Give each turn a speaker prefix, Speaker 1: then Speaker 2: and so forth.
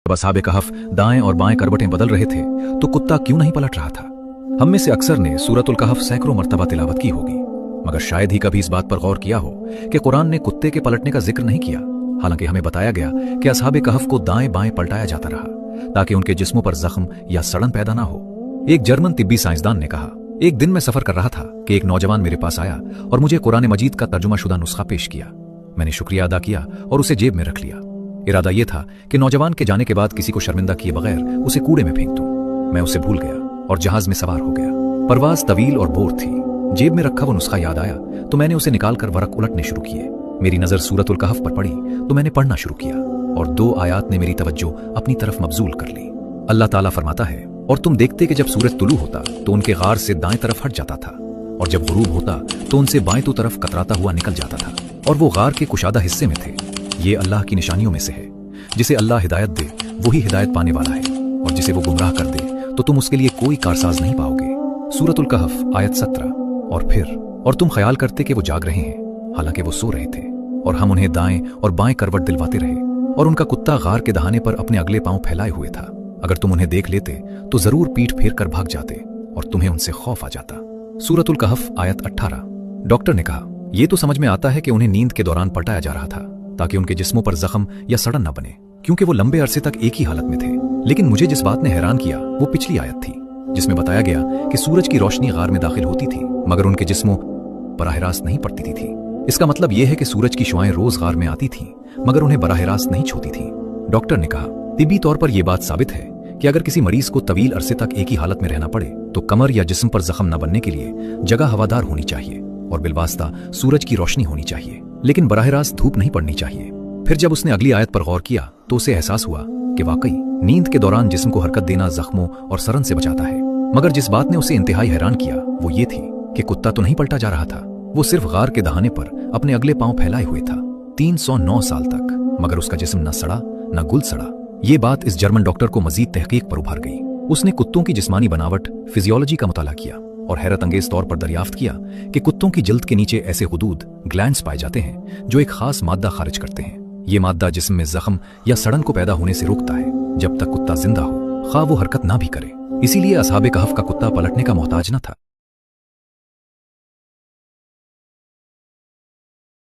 Speaker 1: जब असहाबे कहफ दाएं और बाएं करवटें बदल रहे थे तो कुत्ता क्यों नहीं पलट रहा था। हम में से अक्सर ने सूरतुल कहफ सैकड़ों मर्तबा तिलावत की होगी, मगर शायद ही कभी इस बात पर गौर किया हो कि कुरान ने कुत्ते के पलटने का जिक्र नहीं किया। हालांकि हमें बताया गया कि असहाबे कहफ को दाएं बाएं पलटाया जाता रहा ताकि उनके जिस्मों पर जख्म या सड़न पैदा ना हो। एक जर्मन तिब्बी साइंसदान ने कहा, एक दिन मैं सफर कर रहा था कि एक नौजवान मेरे पास आया और मुझे कुरान मजीद का तर्जुमाशुदा नुस्खा पेश किया। मैंने शुक्रिया अदा किया और उसे जेब में रख लिया। इरादा यह था कि नौजवान के जाने के बाद किसी को शर्मिंदा किए बगैर उसे कूड़े में फेंक दूं। मैं उसे भूल गया और जहाज में सवार हो गया। परवाज तवील और बोर थी। जेब में रखा वो नुस्खा याद आया तो मैंने उसे निकालकर वरक उलटने शुरू किए। मेरी नजर सूरतुल कहफ पर पड़ी तो मैंने पढ़ना शुरू किया और 2 आयात ने मेरी तवज्जो अपनी तरफ मबजूल कर ली। अल्लाह ताला फरमाता है, और तुम देखते कि जब सूरज तुलू होता तो उनके गार से दाएं तरफ हट जाता था, और जब गुरूब होता तो उनसे बाएं तो तरफ कतराता हुआ निकल जाता था, और वो गार के कुशादा हिस्से में थे। ये अल्लाह की निशानियों में से है। जिसे अल्लाह हिदायत दे वही हिदायत पाने वाला है, और जिसे वो गुमराह कर दे तो तुम उसके लिए कोई कारसाज नहीं पाओगे। सूरतुल कहफ आयत 17। और फिर, और तुम ख्याल करते कि वो जाग रहे हैं, हालांकि वो सो रहे थे, और हम उन्हें दाएं और बाएं करवट दिलवाते रहे, और उनका कुत्ता गार के दहाने पर अपने अगले पांव फैलाए हुए था। अगर तुम उन्हें देख लेते तो जरूर पीठ फेर कर भाग जाते और तुम्हें उनसे खौफ आ जाता। सूरतुल कहफ आयत 18। डॉक्टर ने कहा, यह तो समझ में आता है कि उन्हें नींद के दौरान पलटाया जा रहा था ताकि उनके जिस्मों पर जख्म या सड़न न बने, क्योंकि वो लंबे अरसे तक एक ही हालत में थे। लेकिन मुझे जिस बात ने हैरान किया वो पिछली आयत थी, जिसमें बताया गया कि सूरज की रोशनी गार में दाखिल होती थी मगर उनके जिस्मों बराह रास्त नहीं पड़ती थी। इसका मतलब यह है कि सूरज की शुआएं रोज गार में आती थीं मगर उन्हें बराह रास्त नहीं छूती थीं। डॉक्टर ने कहा, तिब्बी तौर पर यह बात साबित है कि अगर किसी मरीज को तवील अरसे तक एक ही हालत में रहना पड़े तो कमर या जिस्म पर जख्म न बनने के लिए जगह हवादार होनी चाहिए और बिलवास्ता सूरज की रोशनी होनी चाहिए, लेकिन बराह रास्त धूप नहीं पड़नी चाहिए। फिर जब उसने अगली आयत पर गौर किया तो उसे एहसास हुआ कि वाकई नींद के दौरान जिस्म को हरकत देना जख्मों और सरन से बचाता है। मगर जिस बात ने उसे इंतहाई हैरान किया वो ये थी कि कुत्ता तो नहीं पलटा जा रहा था, वो सिर्फ गार के दहाने पर अपने अगले पांव फैलाए हुए था 309 साल तक, मगर उसका जिस्म न सड़ा न गुल सड़ा। ये बात इस जर्मन डॉक्टर को मजीद तहकीक पर उभार गई। उसने कुत्तों की जिस्मानी बनावट फिजियोलॉजी का मुताला किया और हैरत अंगेज तौर पर दरियाफ्त किया कि कुत्तों की जल्द के नीचे ऐसे हुदूद ग्लैंड्स पाए जाते हैं जो एक खास मादा खारिज करते हैं। ये मादा जिस्म में जख्म या सड़न को पैदा होने से रोकता है जब तक कुत्ता जिंदा हो, खा वो हरकत ना भी करे। इसीलिए असहाबे कहफ का कुत्ता पलटने का मोहताज न था।